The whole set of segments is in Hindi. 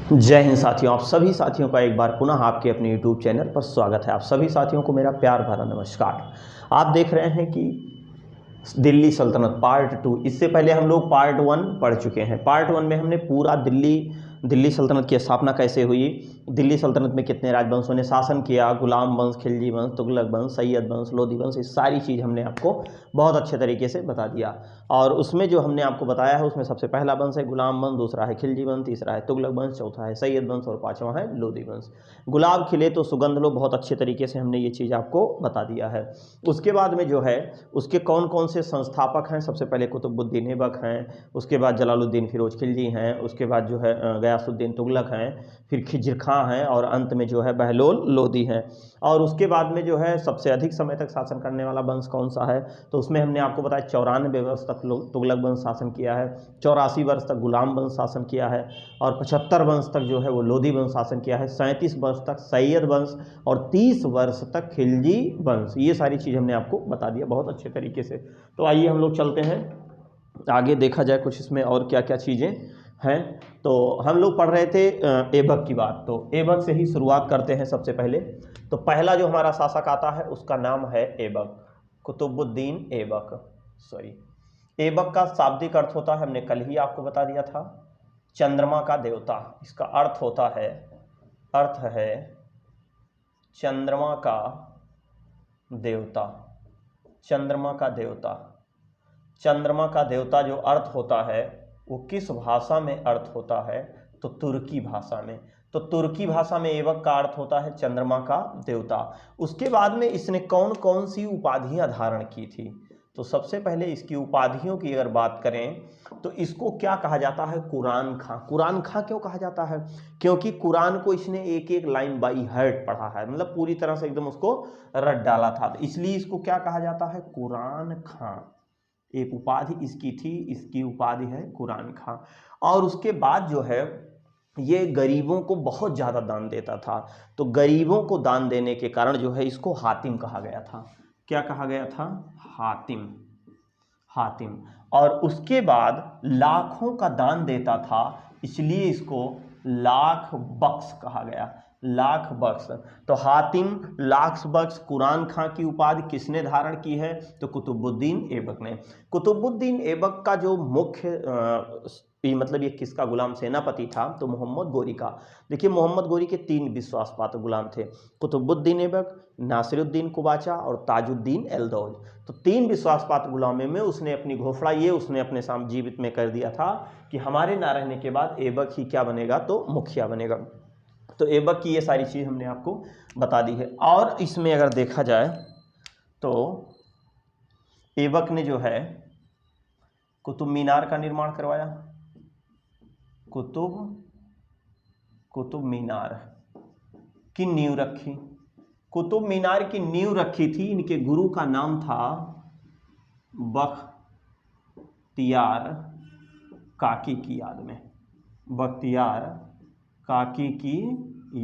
जय हिंद साथियों, आप सभी साथियों का एक बार पुनः आपके अपने YouTube चैनल पर स्वागत है। आप सभी साथियों को मेरा प्यार भरा नमस्कार। आप देख रहे हैं कि दिल्ली सल्तनत पार्ट 2। इससे पहले हम लोग पार्ट 1 पढ़ चुके हैं। पार्ट 1 में हमने पूरा दिल्ली सल्तनत की स्थापना कैसे हुई, दिल्ली सल्तनत में कितने राजवंशों ने शासन किया, गुलाम वंश, खिलजी वंश, तुगलक वंश, सैयद वंश, लोधी वंश, ये सारी चीज़ हमने आपको बहुत अच्छे तरीके से बता दिया। और उसमें जो हमने आपको बताया है उसमें सबसे पहला वंश है गुलाम वंश, दूसरा है खिलजी वंश, तीसरा है तुगलक वंश, चौथा है सैयद वंश और पाँचवा है लोधी वंश। गुलाब खिले तो सुगंध लो, बहुत अच्छे तरीके से हमने ये चीज़ आपको बता दिया है। उसके बाद में जो है उसके कौन कौन से संस्थापक हैं, सबसे पहले कुतुबुद्दीन ऐबक हैं, उसके बाद जलालुद्दीन फिरोज खिलजी हैं, उसके बाद जो है गयासुद्दीन तुगलक हैं, फिर खिज्र खां हैं और अंत में जो है बहलोल लोधी हैं। और उसके बाद में जो है सबसे अधिक समय तक शासन करने वाला वंश कौन सा है, तो उसमें हमने आपको बताया 94 वर्ष तक तुगलक वंश शासन किया है, 84 वर्ष तक गुलाम वंश शासन किया है और 75 वर्ष तक जो है वो लोधी वंश शासन किया है, 37 वर्ष तक सैयद वंश और 30 वर्ष तक खिलजी वंश। ये सारी चीज़ हमने आपको बता दिया बहुत अच्छे तरीके से। तो आइए हम लोग चलते हैं आगे, देखा जाए कुछ इसमें और क्या क्या चीज़ें हैं। तो हम लोग पढ़ रहे थे ऐबक की बात, तो ऐबक से ही शुरुआत करते हैं। सबसे पहले तो पहला जो हमारा शासक आता है उसका नाम है ऐबक, कुतुबुद्दीन ऐबक। सॉरी, ऐबक का शाब्दिक अर्थ होता है, हमने कल ही आपको बता दिया था, चंद्रमा का देवता। इसका अर्थ होता है, अर्थ है चंद्रमा का देवता, चंद्रमा का देवता। चंद्रमा का देवता जो अर्थ होता है वो किस भाषा में अर्थ होता है, तो तुर्की भाषा में। तो तुर्की भाषा में ऐबक का अर्थ होता है चंद्रमा का देवता। उसके बाद में इसने कौन कौन सी उपाधियां धारण की थी, तो सबसे पहले इसकी उपाधियों की अगर बात करें तो इसको क्या कहा जाता है, कुरान खां। कुरान खां क्यों कहा जाता है, क्योंकि कुरान को इसने एक एक लाइन बाई हार्ट पढ़ा है, मतलब पूरी तरह से एकदम उसको रट डाला था, तो इसलिए इसको क्या कहा जाता है, कुरान खां। एक उपाधि इसकी थी, इसकी उपाधि है कुरान खां। और उसके बाद जो है ये गरीबों को बहुत ज़्यादा दान देता था, तो गरीबों को दान देने के कारण जो है इसको हातिम कहा गया था। क्या कहा गया था, हातिम, हातिम। और उसके बाद लाखों का दान देता था, इसलिए इसको लाख बख्श कहा गया, लाख बख्श। तो हातिम, लाख बख्श, कुरान खां की उपाधि किसने धारण की है, तो कुतुबुद्दीन ऐबक ने। कुतुबुद्दीन ऐबक का जो मुख्य मतलब ये किसका गुलाम सेनापति था, तो मोहम्मद गोरी का। देखिए मोहम्मद गोरी के 3 विश्वास पात्र गुलाम थे, कुतुबुद्दीन ऐबक, नासिरुद्दीन कुबाचा और ताजुद्दीन एल्दौज। तो 3 विश्वास पात्र गुलामों में उसने अपनी घोषणा ये उसने अपने सामने जीवित में कर दिया था कि हमारे ना रहने के बाद ऐबक ही क्या बनेगा, तो मुखिया बनेगा। तो ऐबक की ये सारी चीज़ हमने आपको बता दी है। और इसमें अगर देखा जाए तो ऐबक ने जो है कुतुब मीनार का निर्माण करवाया, कुतुब मीनार की नींव रखी। कुतुब मीनार की नींव रखी थी, इनके गुरु का नाम था बख्तियार काकी की याद में, बख्तियार काकी की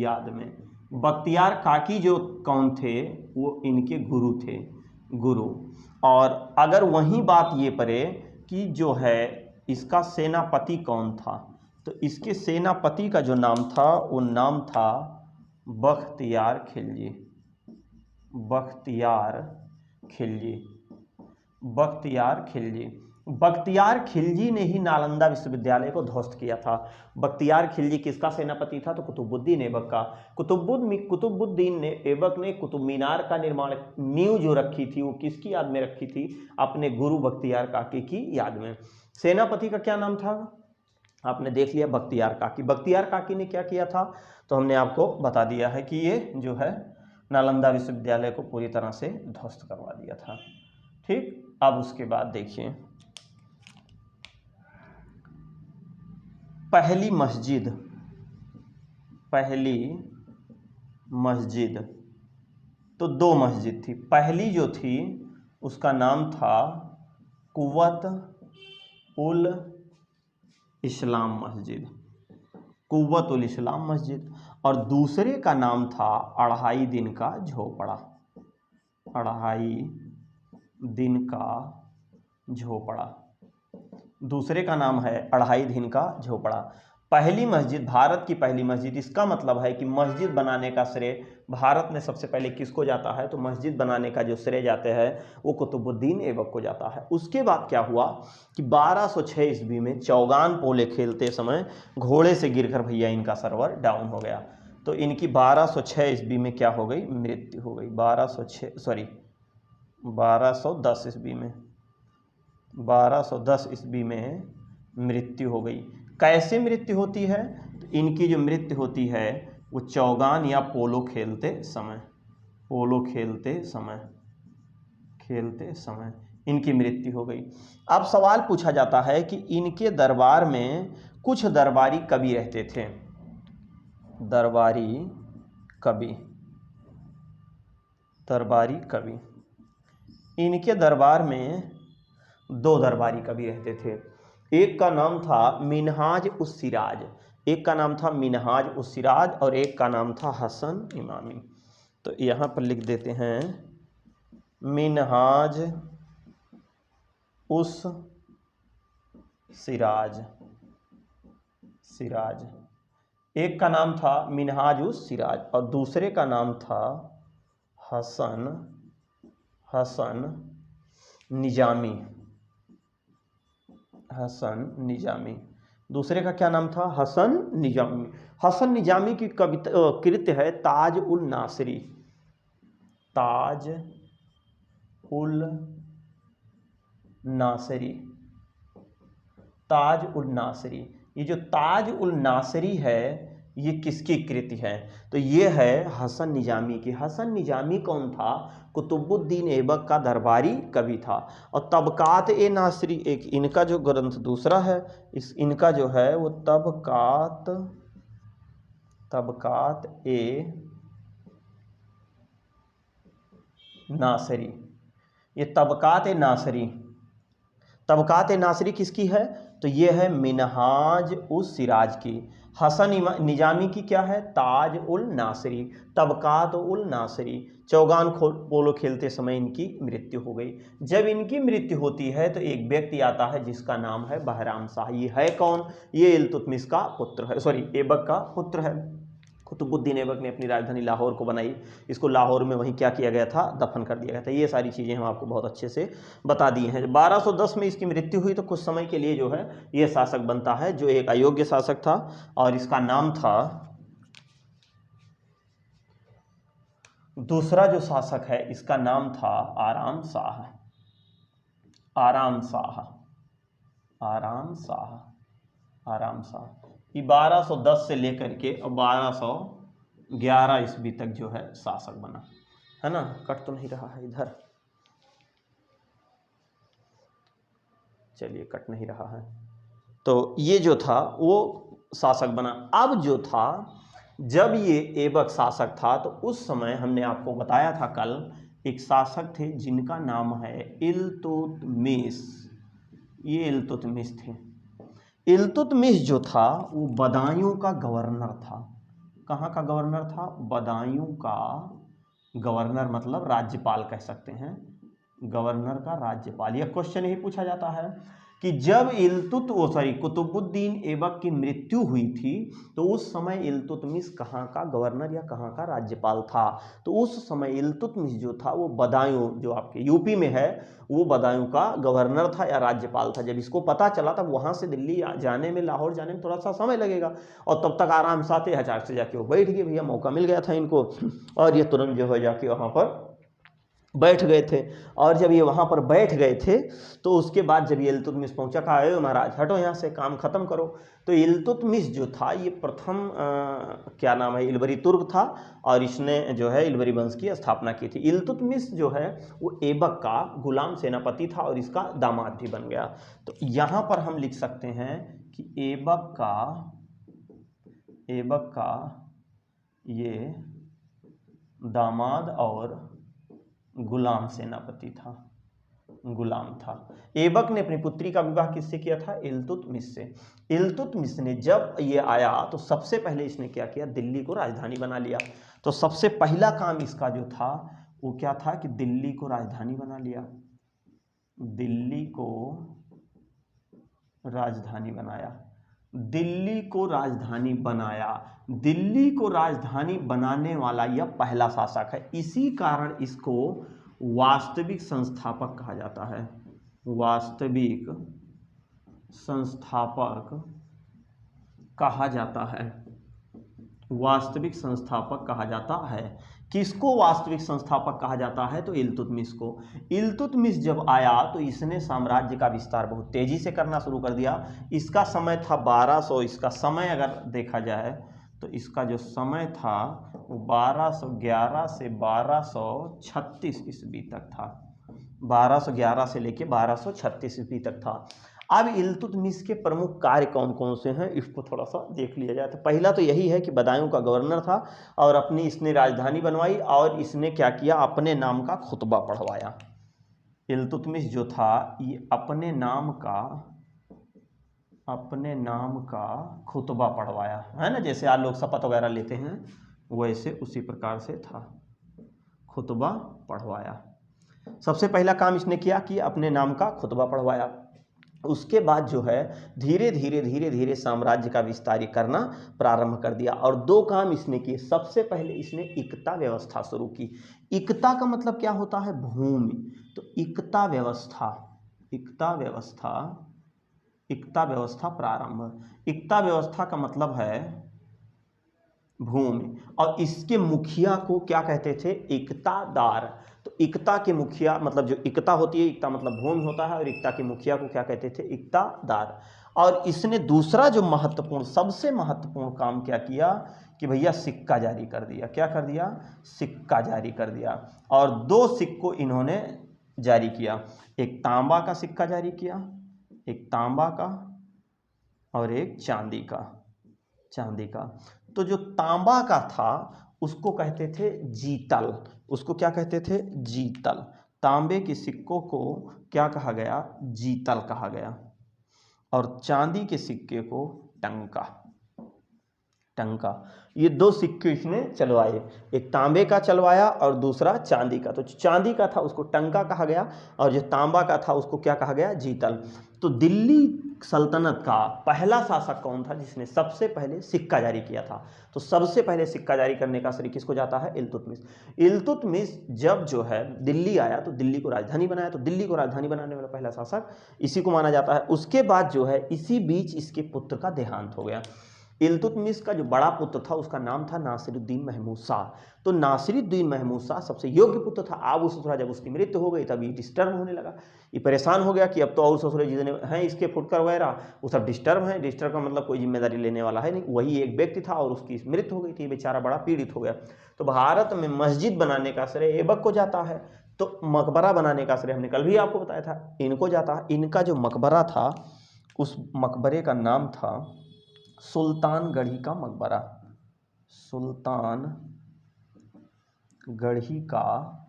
याद में। बख्तियार काकी जो कौन थे, वो इनके गुरु थे, गुरु। और अगर वही बात ये पड़े कि जो है इसका सेनापति कौन था, तो इसके सेनापति का जो नाम था वो नाम था बख्तियार खिलजी, बख्तियार खिलजी, बख्तियार खिलजी। बख्तियार खिलजी ने ही नालंदा विश्वविद्यालय को ध्वस्त किया था। बख्तियार खिलजी किसका सेनापति था, तो कुतुबुद्दीन ऐबक का। कुतुबुद्दीन ऐबक ने कुतुब मीनार का निर्माण, नींव जो रखी थी वो किसकी याद में रखी थी, अपने गुरु बख्तियार काकी की याद में। सेनापति का क्या नाम था, आपने देख लिया, बख्तियार काकी। बख्तियार काकी ने क्या किया था, तो हमने आपको बता दिया है कि ये जो है नालंदा विश्वविद्यालय को पूरी तरह से ध्वस्त करवा दिया था। ठीक, अब उसके बाद देखिए पहली मस्जिद, तो 2 मस्जिद थी। पहली जो थी उसका नाम था कुव्वत उल इस्लाम मस्जिद, कुव्वत उल इस्लाम मस्जिद। और दूसरे का नाम था अढ़ाई दिन का झोपड़ा, अढ़ाई दिन का झोपड़ा। दूसरे का नाम है अढ़ाई दिन का झोपड़ा। पहली मस्जिद, भारत की पहली मस्जिद, इसका मतलब है कि मस्जिद बनाने का श्रेय भारत में सबसे पहले किसको जाता है? तो मस्जिद बनाने का जो श्रेय जाते हैं वो कुतुबुद्दीन ऐबक को जाता है। उसके बाद क्या हुआ कि 1206 ईस्वी में चौगान पोले खेलते समय घोड़े से गिरकर भैया इनका सर्वर डाउन हो गया। तो इनकी 1206 ईस्वी में क्या हो गई? मृत्यु हो गई। 1210 ईस्वी में, 1210 ईस्वी में मृत्यु हो गई। कैसे मृत्यु होती है? तो इनकी जो मृत्यु होती है वो चौगान या पोलो खेलते समय, पोलो खेलते समय इनकी मृत्यु हो गई। अब सवाल पूछा जाता है कि इनके दरबार में कुछ दरबारी कवि रहते थे। दरबारी कवि, इनके दरबार में 2 दरबारी कवि रहते थे। एक का नाम था मिनहाज उस सिराज, एक का नाम था मिनहाज उस सिराज और एक का नाम था हसन इमामी। तो यहाँ पर लिख देते हैं मिनहाज उस सिराज, एक का नाम था मिनहाज उस सिराज और दूसरे का नाम था हसन निजामी। दूसरे का क्या नाम था? हसन निजामी। हसन निजामी की कविता कृत्य है ताज उल नासिरी। ये जो ताज उल नासिरी है ये किसकी कृति है? तो ये है हसन निजामी की। हसन निजामी कौन था? कुतुबुद्दीन ऐबक का दरबारी कवि था। और तबकात ए नासिरी एक इनका जो ग्रंथ दूसरा है, इनका जो है वो तबकात ए नासिरी। ये तबकात ए नासिरी किसकी है? तो ये है मिनहाज उस सिराज की। हसन निजामी की क्या है? ताज उल नासिरी, तबकात उल नासिरी। चौगान पोलो खेलते समय इनकी मृत्यु हो गई। जब इनकी मृत्यु होती है तो एक व्यक्ति आता है जिसका नाम है बहराम शाह। ये है कौन? ये इल्तुतमिश का पुत्र है, ऐबक का पुत्र है। कुतुबुद्दीन ऐबक ने अपनी राजधानी लाहौर को बनाई, इसको लाहौर में वहीं क्या किया गया था? दफन कर दिया गया था। ये सारी चीज़ें हम आपको बहुत अच्छे से बता दी हैं। 1210 में इसकी मृत्यु हुई तो कुछ समय के लिए जो है ये शासक बनता है जो एक अयोग्य शासक था और इसका नाम था, दूसरा जो शासक है इसका नाम था आराम शाह। ये 1210 से लेकर के 1211 ईस्वी तक जो है शासक बना है ना। कट तो नहीं रहा है इधर, चलिए कट नहीं रहा है। तो ये जो था वो शासक बना। अब जो था जब ये ऐबक शासक था तो उस समय हमने आपको बताया था कल, एक शासक थे जिनका नाम है इल्तुतमिश। ये इल्तुतमिश थे। इल्तुतमिश जो था वो बदायूं का गवर्नर था। कहाँ का गवर्नर था? बदायूं का गवर्नर, मतलब राज्यपाल कह सकते हैं, गवर्नर का राज्यपाल। यह क्वेश्चन ही पूछा जाता है कि जब कुतुबुद्दीन ऐबक की मृत्यु हुई थी तो उस समय इल्तुतमिश कहाँ का गवर्नर या कहाँ का राज्यपाल था? तो उस समय इल्तुतमिश जो था वो बदायूं, जो आपके यूपी में है, वो बदायूं का गवर्नर था या राज्यपाल था। जब इसको पता चला तब वहाँ से दिल्ली जाने में, लाहौर जाने में थोड़ा सा समय लगेगा और तब तक आराम से हजार से जाके वो बैठ गए। भैया मौका मिल गया था इनको और ये तुरंत जो है जाके वहाँ पर बैठ गए थे। और जब ये वहाँ पर बैठ गए थे तो उसके बाद जब ये इल्तुतमिश पहुँचा, कहा अरे महाराज हटो यहाँ से, काम ख़त्म करो। तो इल्तुतमिश जो था ये प्रथम क्या नाम है, इल्बरी तुर्क था और इसने जो है इल्बरी वंश की स्थापना की थी। इल्तुतमिश जो है वो ऐबक का गुलाम सेनापति था और इसका दामाद भी बन गया। तो यहाँ पर हम लिख सकते हैं कि ऐबक का ये दामाद और गुलाम सेनापति था, गुलाम था। ऐबक ने अपनी पुत्री का विवाह किससे किया था? इल्तुतमिश से। इल्तुतमिश ने जब ये आया तो सबसे पहले इसने क्या किया? दिल्ली को राजधानी बना लिया। तो सबसे पहला काम इसका जो था वो क्या था कि दिल्ली को राजधानी बना लिया, दिल्ली को राजधानी बनाया। दिल्ली को राजधानी बनाया। दिल्ली को राजधानी बनाने वाला यह पहला शासक है, इसी कारण इसको वास्तविक संस्थापक कहा जाता है। वास्तविक संस्थापक कहा जाता है। वास्तविक संस्थापक कहा जाता है। किसको वास्तविक संस्थापक कहा जाता है? तो इल्तुतमिश को। इल्तुतमिश जब आया तो इसने साम्राज्य का विस्तार बहुत तेजी से करना शुरू कर दिया। इसका समय था 1200, इसका समय अगर देखा जाए तो इसका जो समय था वो 1211 से 1236 ईस्वी तक था। 1211 से लेके 1236 ईस्वी तक था। अब इल्तुतमिश के प्रमुख कार्य कौन कौन से हैं इसको थोड़ा सा देख लिया जाए। तो पहला तो यही है कि बदायूं का गवर्नर था और अपनी इसने राजधानी बनवाई और इसने क्या किया, अपने नाम का खुतबा पढ़वाया। इल्तुतमिश जो था ये अपने नाम का खुतबा पढ़वाया, है ना, जैसे आज लोग शपथ वगैरह लेते हैं वैसे उसी प्रकार से था, खुतबा पढ़वाया। सबसे पहला काम इसने किया कि अपने नाम का खुतबा पढ़वाया। उसके बाद जो है धीरे धीरे साम्राज्य का विस्तार करना प्रारंभ कर दिया और दो काम इसने किए। सबसे पहले इसने इक्ता व्यवस्था शुरू की। इक्ता का मतलब क्या होता है? भूमि। तो इक्ता व्यवस्था प्रारंभ। इक्ता व्यवस्था का मतलब है भूमि और इसके मुखिया को क्या कहते थे? इक्तादार। तो इक्ता के मुखिया मतलब जो इक्ता होती है, इक्ता मतलब भूमि होता है और इक्ता के मुखिया को क्या कहते थे? इक्तादार। और इसने दूसरा जो महत्वपूर्ण, सबसे महत्वपूर्ण काम क्या किया कि भैया सिक्का जारी कर दिया। क्या कर दिया? सिक्का जारी कर दिया। और दो सिक्कों इन्होंने जारी किया, एक तांबा का सिक्का जारी किया, एक तांबा का और एक चांदी का। तो जो तांबा का था उसको कहते थे जीतल। उसको क्या कहते थे? जीतल। तांबे के सिक्कों को क्या कहा गया? जीतल कहा गया। और चांदी के सिक्के को टंका। ये दो सिक्के इसने चलवाए, एक तांबे का चलवाया और दूसरा चांदी का। तो चांदी का था उसको टंका कहा गया और जो तांबा का था उसको क्या कहा गया? जीतल। तो दिल्ली सल्तनत का पहला शासक कौन था जिसने सबसे पहले सिक्का जारी किया था? तो सबसे पहले सिक्का जारी करने का श्रेय किसको जाता है? इल्तुतमिश। इल्तुतमिश जब जो है दिल्ली आया तो दिल्ली को राजधानी बनाया, तो दिल्ली को राजधानी बनाने वाला पहला शासक इसी को माना जाता है। उसके बाद जो है इसी बीच इसके पुत्र का देहांत हो गया। इल्तुतमिश का जो बड़ा पुत्र था उसका नाम था नासिरुद्दीन महमूद शाह। तो नासिरुद्दीन महमूद शाह सबसे योग्य पुत्र था। अब उस थोड़ा जब उसकी मृत्यु हो गई तब ये डिस्टर्ब होने लगा, ये परेशान हो गया कि अब तो और ससुर जितने हैं इसके फुटकर वगैरह वो सब डिस्टर्ब हैं। डिस्टर्ब का मतलब कोई जिम्मेदारी लेने वाला है नहीं, वही एक व्यक्ति था और उसकी मृत्यु हो गई थी, बेचारा बड़ा पीड़ित हो गया। तो भारत में मस्जिद बनाने का श्रेय ऐबक को जाता है, तो मकबरा बनाने का श्रेय हमने कल भी आपको बताया था इनको जाता है। इनका जो मकबरा था उस मकबरे का नाम था सुल्तानगढ़ी का मकबरा। सुल्तानगढ़ी का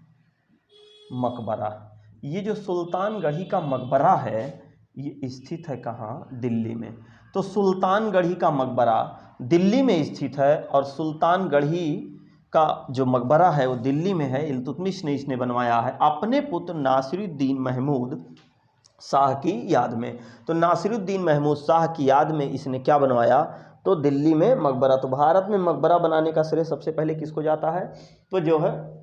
मकबरा। ये जो सुल्तानगढ़ी का मकबरा है ये स्थित है कहाँ? दिल्ली में। तो सुल्तानगढ़ी का मकबरा दिल्ली में स्थित है और सुल्तानगढ़ी का जो मकबरा है वो दिल्ली में है। इल्तुतमिश ने इसने बनवाया है अपने पुत्र नासिरुद्दीन महमूद शाह की याद में। तो नासिरुद्दीन महमूद शाह की याद में इसने क्या बनवाया? तो दिल्ली में मकबरा। तो भारत में मकबरा बनाने का श्रेय सबसे पहले किसको जाता है? तो जो है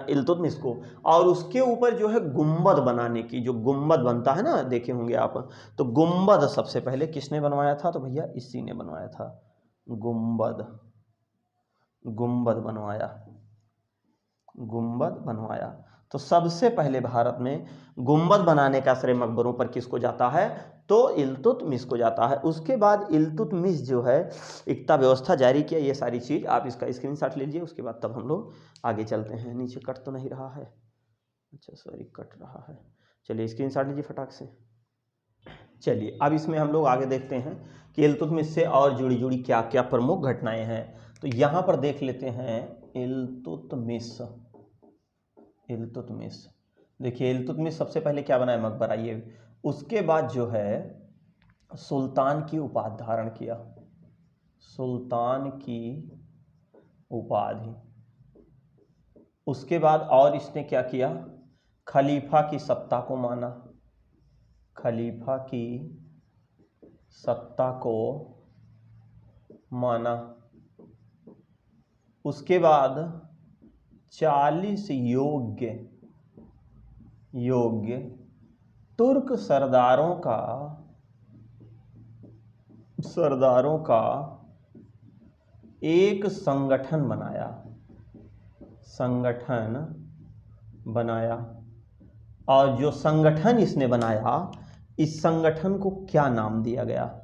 इल्तुतमिश को। और उसके ऊपर जो है गुंबद बनाने की, जो गुंबद बनता है ना, देखे होंगे आप, तो गुंबद सबसे पहले किसने बनवाया था? तो भैया इसी ने बनवाया था, गुंबद बनवाया। तो सबसे पहले भारत में गुंबद बनाने का श्रेय मकबरों पर किसको जाता है? तो इल्तुतमिश को जाता है। उसके बाद इल्तुतमिश जो है इक्ता व्यवस्था जारी किया। ये सारी चीज़ आप इसका स्क्रीनशॉट लीजिए, उसके बाद तब हम लोग आगे चलते हैं। नीचे कट तो नहीं रहा है? अच्छा सॉरी, कट रहा है। चलिए स्क्रीनशॉट लीजिए फटाक से। चलिए अब इसमें हम लोग आगे देखते हैं कि इल्तुतमिश से और जुड़ी क्या क्या प्रमुख घटनाएं हैं। तो यहाँ पर देख लेते हैं इल्तुतमिश। देखिए इल्तुतमिश सबसे पहले क्या बनाया? मकबरा। ये उसके बाद जो है सुल्तान की उपाधि धारण किया, सुल्तान की उपाधि। उसके बाद और इसने क्या किया? खलीफा की सत्ता को माना, खलीफा की सत्ता को माना। उसके बाद 40 योग्य तुर्क सरदारों का एक संगठन बनाया। और जो संगठन इसने बनाया, इस संगठन को क्या नाम दिया गया?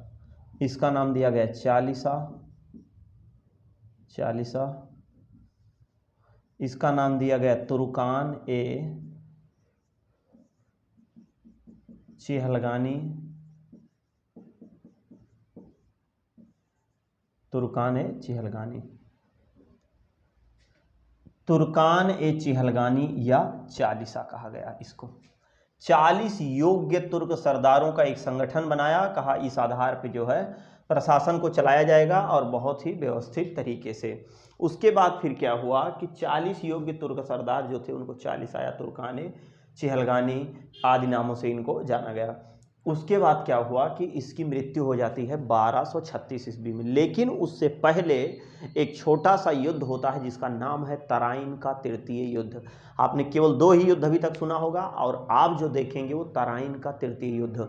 इसका नाम दिया गया चालीसा। इसका नाम दिया गया तुर्कान ए चिहलगानी। तुर्कान ए चिहलगानी या चालीसा कहा गया इसको। 40 योग्य तुर्क सरदारों का एक संगठन बनाया। कहा इस आधार पे जो है प्रशासन को चलाया जाएगा और बहुत ही व्यवस्थित तरीके से। उसके बाद फिर क्या हुआ कि 40 योग्य तुर्क सरदार जो थे उनको चालीसा या तुर्काने चिहलगानी आदि नामों से इनको जाना गया। उसके बाद क्या हुआ कि इसकी मृत्यु हो जाती है 1236 ईस्वी में। लेकिन उससे पहले एक छोटा सा युद्ध होता है जिसका नाम है तराइन का तृतीय युद्ध। आपने केवल 2 ही युद्ध अभी तक सुना होगा और आप जो देखेंगे वो तराइन का तृतीय युद्ध।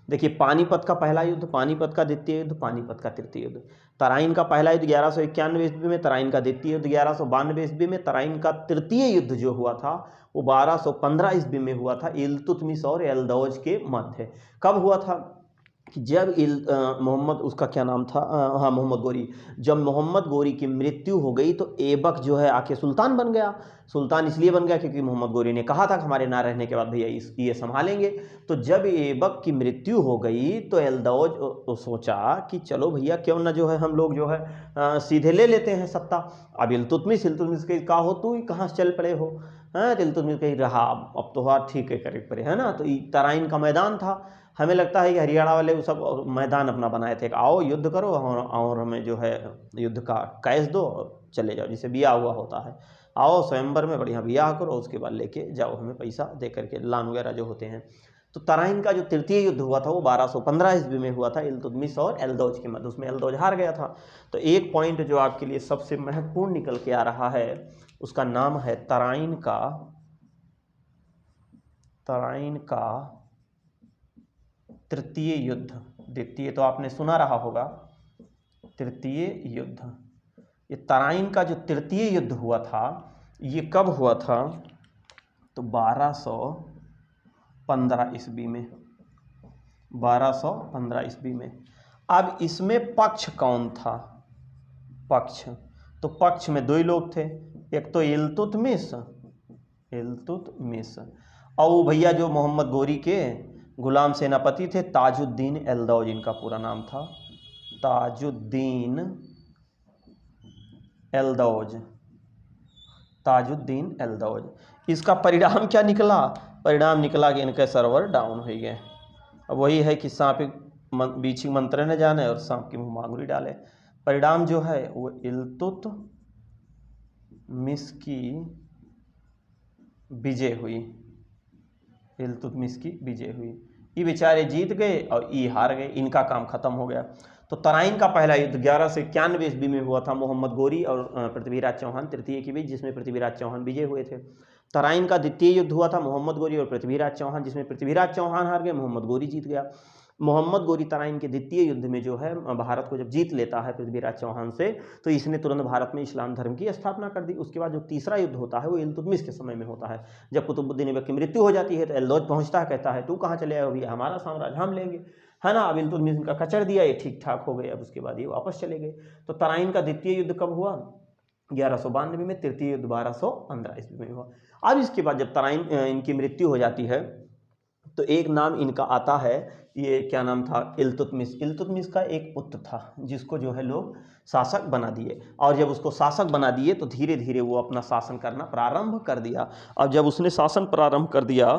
देखिए, पानीपत का पहला युद्ध, पानीपत का द्वितीय युद्ध, पानीपत का तृतीय युद्ध। तराइन का पहला युद्ध 1191 ईस्वी में, तराइन का द्वितीय युद्ध 1192 ईस्वी में। तराइन का तृतीय युद्ध जो हुआ था वो 1215 ईस्वी में हुआ था, इल्तुतमिश और एल्दौज के मध्य। कब हुआ था कि जब मोहम्मद, उसका क्या नाम था, हाँ मोहम्मद गोरी, जब मोहम्मद गोरी की मृत्यु हो गई तो ऐबक जो है आके सुल्तान बन गया। सुल्तान इसलिए बन गया क्योंकि मोहम्मद गोरी ने कहा था कि हमारे ना रहने के बाद भैया ये संभालेंगे। तो जब ऐबक की मृत्यु हो गई तो एल्दौज सोचा कि चलो भैया क्यों ना जो है हम लोग जो है सीधे ले लेते हैं सत्ता। अब इल्तुतमिश के कहा हो तू कहाँ से चल पड़े हो, हाँ इल्तुतमिश कहीं रहा, अब तो हाँ ठीक है करे पड़े, है ना। तो तराइन का मैदान था। हमें लगता है कि हरियाणा वाले वो सब मैदान अपना बनाए थे, आओ युद्ध करो और हमें जो है युद्ध का कैश दो और चले जाओ, जिसे ब्याह हुआ होता है, आओ स्वयंवर में बढ़िया ब्याह करो, उसके बाद लेके जाओ हमें पैसा दे करके, लान वगैरह जो होते हैं। तो तराइन का जो तृतीय युद्ध हुआ था वो 1215 ईस्वी में हुआ था, इल्तुतमिश और एल्दौज के मध्य। उसमें एल्दौज हार गया था। तो एक पॉइंट जो आपके लिए सबसे महत्वपूर्ण निकल के आ रहा है उसका नाम है तराइन का तृतीय युद्ध। द्वितीय तो आपने सुना रहा होगा, तृतीय युद्ध। ये तराइन का जो तृतीय युद्ध हुआ था ये कब हुआ था? तो 1215 ईस्वी में, 1215 ईस्वी में। अब इसमें पक्ष कौन था? पक्ष, तो पक्ष में 2 ही लोग थे, एक तो इल्तुतमिश और वो भैया जो मोहम्मद गोरी के गुलाम सेनापति थे ताजुद्दीन एल्दौज, इनका पूरा नाम था ताजुद्दीन एल्दौज। इसका परिणाम क्या निकला? परिणाम निकला कि इनके सर्वर डाउन हो गए। अब वही है कि सांप बीछी मंत्र न जाने और सांप की मुंह मांगुरी डाले। परिणाम जो है वो इल्तुतमिश की विजय हुई, ये बेचारे जीत गए और ये हार गए, इनका काम खत्म हो गया। तो तराइन का पहला युद्ध 1191 ईस्वी में हुआ था मोहम्मद गोरी और पृथ्वीराज चौहान तृतीय के बीच, जिसमें पृथ्वीराज चौहान विजय हुए थे। तराइन का द्वितीय युद्ध हुआ था मोहम्मद गोरी और पृथ्वीराज चौहान, जिसमें पृथ्वीराज चौहान हार गए, मोहम्मद गोरी जीत गया। मोहम्मद गोरी तराइन के द्वितीय युद्ध में जो है भारत को जब जीत लेता है पृथ्वीराज चौहान से, तो इसने तुरंत भारत में इस्लाम धर्म की स्थापना कर दी। उसके बाद जो तीसरा युद्ध होता है वो इल्तुतमिश के समय में होता है, जब कुतुबुद्दीन ऐबक की मृत्यु हो जाती है तो एल्दौज पहुंचता है, कहता है तू कहाँ चले आए, भैया हमारा साम्राज्य हम लेंगे, है ना। अब इल्तुतमिश का कचर दिया, ये ठीक ठाक हो गए। अब उसके बाद ये वापस चले गए। तो तराइन का द्वितीय युद्ध कब हुआ? 1192 में। तृतीय युद्ध 1215 ईस्वी में हुआ। अब इसके बाद जब तराइन इनकी मृत्यु हो जाती है तो एक नाम इनका आता है, ये क्या नाम था? इल्तुतमिश का एक पुत्र था जिसको जो है लोग शासक बना दिए, और जब उसको शासक बना दिए तो धीरे धीरे वो अपना शासन करना प्रारंभ कर दिया। अब जब उसने शासन प्रारंभ कर दिया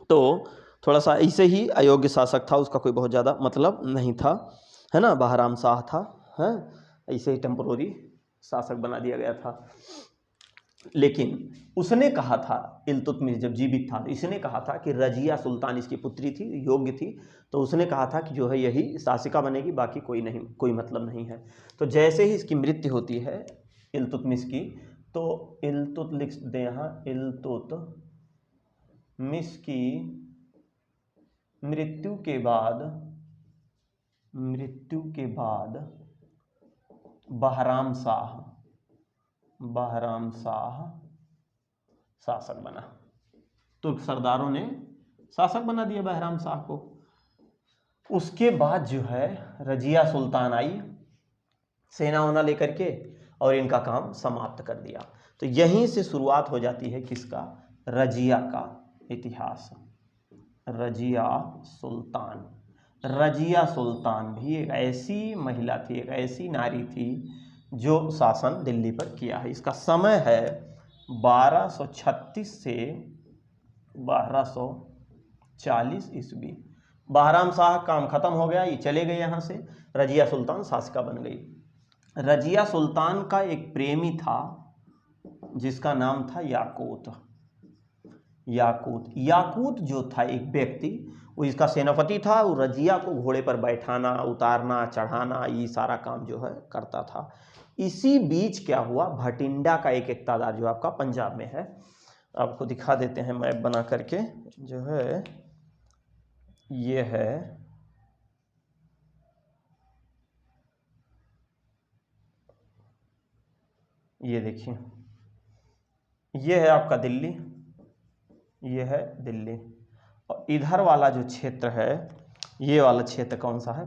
तो थोड़ा सा ऐसे ही अयोग्य शासक था, उसका कोई बहुत ज़्यादा मतलब नहीं था, है ना। बहराम शाह था, है ऐसे ही टेम्पोररी शासक बना दिया गया था। लेकिन उसने कहा था, इल्तुतमिश जब जीवित था तो इसने कहा था कि रजिया सुल्तान इसकी पुत्री थी, योग्य थी, तो उसने कहा था कि जो है यही शासिका बनेगी, बाकी कोई नहीं, कोई मतलब नहीं है। तो जैसे ही इसकी मृत्यु होती है इल्तुतमिश की, तो इल्तुत लिख दें यहाँ, इल्तुतमिश की मृत्यु के बाद बहराम शाह शासक बना। तुर्क सरदारों ने शासक बना दिया बहराम शाह को। उसके बाद जो है रजिया सुल्तान आई सेना वोना लेकर के, और इनका काम समाप्त कर दिया। तो यहीं से शुरुआत हो जाती है किसका, रजिया का इतिहास। रजिया सुल्तान भी एक ऐसी महिला थी, एक ऐसी नारी थी जो शासन दिल्ली पर किया है। इसका समय है 1236 से 1240 ईस्वी। बहराम शाह काम खत्म हो गया, ये चले गए यहाँ से, रजिया सुल्तान शासिका बन गई। रजिया सुल्तान का एक प्रेमी था जिसका नाम था याकूत जो था एक व्यक्ति, वो इसका सेनापति था। वो रजिया को घोड़े पर बैठाना, उतारना, चढ़ाना, ये सारा काम जो है करता था। इसी बीच क्या हुआ, भटिंडा का एक इक़्तिदार जो आपका पंजाब में है, आपको दिखा देते हैं मैप बना करके, जो है ये है, ये देखिए, ये है आपका दिल्ली, ये है दिल्ली, और इधर वाला जो क्षेत्र है, ये वाला क्षेत्र कौन सा है,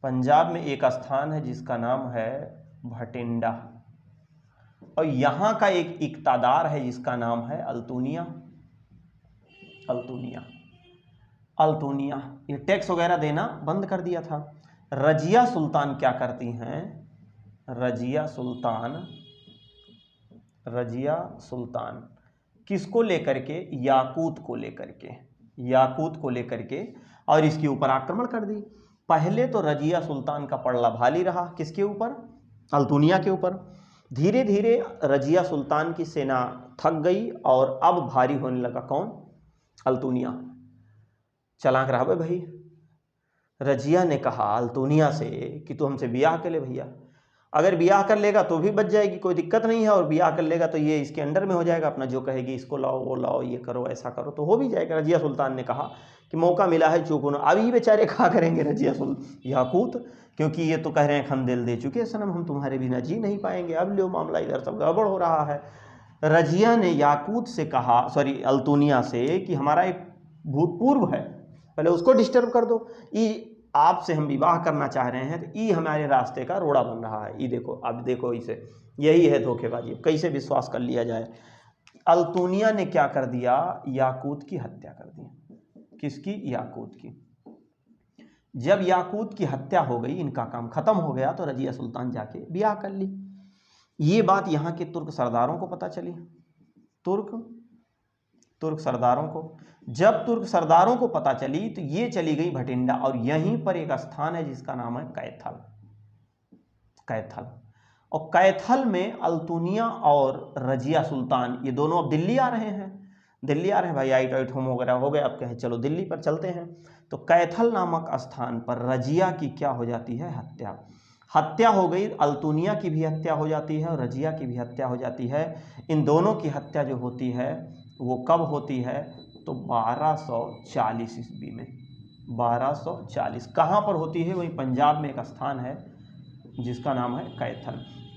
पंजाब में एक स्थान है जिसका नाम है भटिंडा, और यहाँ का एक इक़्तिदार है जिसका नाम है अल्तुनिया। ये टैक्स वगैरह देना बंद कर दिया था। रजिया सुल्तान क्या करती हैं, रजिया सुल्तान किसको लेकर के, याकूत को लेकर के और इसके ऊपर आक्रमण कर दी। पहले तो रजिया सुल्तान का पड़ला भारी रहा, किसके ऊपर, अल्तुनिया के ऊपर। धीरे धीरे रजिया सुल्तान की सेना थक गई और अब भारी होने लगा कौन, अल्तुनिया। चालाक रहा भाई। रजिया ने कहा अल्तुनिया से कि तू हमसे ब्याह कर ले भैया, अगर ब्याह कर लेगा तो भी बच जाएगी, कोई दिक्कत नहीं है, और ब्याह कर लेगा तो ये इसके अंडर में हो जाएगा, अपना जो कहेगी इसको लाओ, वो लाओ, ये करो, ऐसा करो, तो हो भी जाएगा। रजिया सुल्तान ने कहा कि मौका मिला है, चूक होना। अब ये बेचारे क्या करेंगे याकूत, क्योंकि ये तो कह रहे हैं हम दिल दे चुके सनम, हम तुम्हारे बिना जी नहीं पाएंगे, अब लो मामला इधर सब गड़बड़ हो रहा है। रजिया ने याकूत से कहा, अल्तुनिया से, कि हमारा एक भूतपूर्व है, पहले उसको डिस्टर्ब कर दो, ये आपसे हम विवाह करना चाह रहे हैं, तो ये हमारे रास्ते का रोड़ा बन रहा है, ये देखो, अब देखो इसे, यही है धोखेबाजी, कैसे विश्वास कर लिया जाए। अल्तुनिया ने क्या कर दिया, याकूत की हत्या कर दी। किसकी, याकूत की। जब याकूत की हत्या हो गई, इनका काम खत्म हो गया, तो रजिया सुल्तान जाके ब्याह कर ली। ये बात यहाँ के तुर्क सरदारों को पता चली, तुर्क सरदारों को। जब तुर्क सरदारों को पता चली तो ये चली गई भटिंडा, और यहीं पर एक स्थान है जिसका नाम है कैथल। और कैथल में अल्तुनिया और रजिया सुल्तान ये दोनों अब दिल्ली आ रहे हैं, भाई, आइट होम वगैरह हो गए, अब कहें चलो दिल्ली पर चलते हैं। तो कैथल नामक स्थान पर रजिया की क्या हो जाती है, हत्या हो गई। अल्तुनिया की भी हत्या हो जाती है और रजिया की भी हत्या हो जाती है। इन दोनों की हत्या जो होती है वो कब होती है, तो 1240 ईस्वी में। 1240 कहाँ पर होती है, वही पंजाब में एक स्थान है जिसका नाम है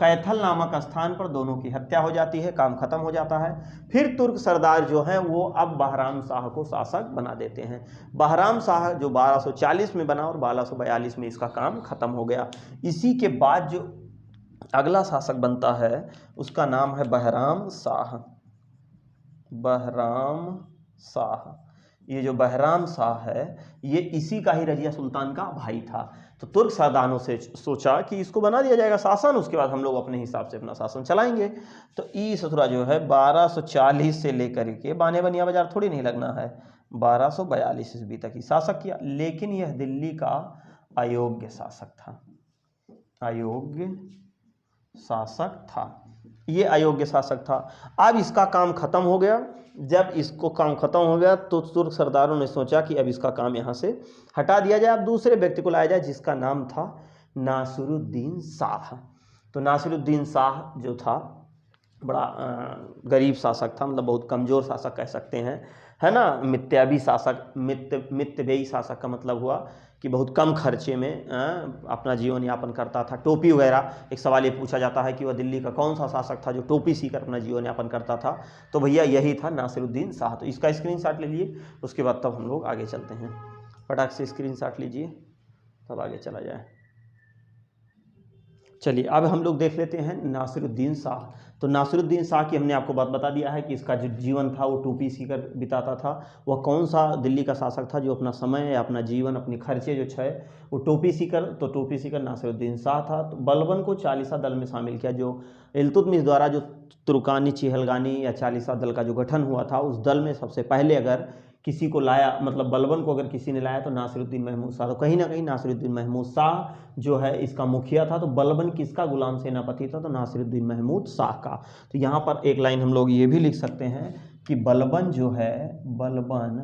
कैथल नामक स्थान पर दोनों की हत्या हो जाती है, काम खत्म हो जाता है। फिर तुर्क सरदार जो हैं वो अब बहराम शाह को शासक बना देते हैं। बहराम शाह जो 1240 में बना और 1242 में इसका काम खत्म हो गया। इसी के बाद जो अगला शासक बनता है उसका नाम है बहराम शाह। ये जो बहराम शाह है ये इसी का ही रजिया सुल्तान का भाई था। तो तुर्क सरदारों से सोचा कि इसको बना दिया जाएगा शासन, उसके बाद हम लोग अपने हिसाब से अपना शासन चलाएंगे। तो ई ससुरा जो है 1240 से लेकर के बाने बनिया बाजार थोड़ी नहीं लगना है, 1242 ईस्वी तक ही शासक किया। लेकिन यह दिल्ली का अयोग्य शासक था, अयोग्य शासक था, ये अयोग्य शासक था। अब इसका काम खत्म हो गया। जब इसको काम खत्म हो गया तो तुर्क सरदारों ने सोचा कि अब इसका काम यहाँ से हटा दिया जाए, अब दूसरे व्यक्ति को लाया जाए जिसका नाम था नासिरुद्दीन शाह। तो नासिरुद्दीन शाह जो था बड़ा गरीब शासक था, मतलब बहुत कमज़ोर शासक कह सकते हैं, है ना। मित्याबी शासक, मितव्ययी शासक का मतलब हुआ कि बहुत कम खर्चे में अपना जीवन यापन करता था। टोपी वगैरह, एक सवाल ये पूछा जाता है कि वह दिल्ली का कौन सा शासक था जो टोपी सीकर अपना जीवन यापन करता था, तो भैया यही था नासिरुद्दीन शाह। तो इसका स्क्रीनशॉट ले लिए, उसके बाद तब हम लोग आगे चलते हैं। फटाक से स्क्रीनशॉट लीजिए तब आगे चला जाए। चलिए अब हम लोग देख लेते हैं नासिरुद्दीन शाह। तो नासिरुद्दीन शाह की हमने आपको बात बता दिया है कि इसका जो जीवन था वो टोपी सीकर बिताता था। वह कौन सा दिल्ली का शासक था जो अपना समय या अपना जीवन, अपने खर्चे जो है वो टोपी सीकर, तो टोपी सीकर नासिरुद्दीन शाह था। तो बलबन को चालीसा दल में शामिल किया, जो इल्तुतमिश द्वारा जो तुर्कानी चिहलगानी या चालीसा दल का जो गठन हुआ था, उस दल में सबसे पहले अगर किसी को लाया, मतलब बलबन को अगर किसी ने लाया तो नासिरुद्दीन महमूद शाह। तो कहीं ना कहीं नासिरुद्दीन महमूद शाह जो है इसका मुखिया था। तो बलबन किसका गुलाम सेनापति था? तो नासिरुद्दीन महमूद शाह का। तो यहाँ पर एक लाइन हम लोग ये भी लिख सकते हैं कि बलबन जो है, बलबन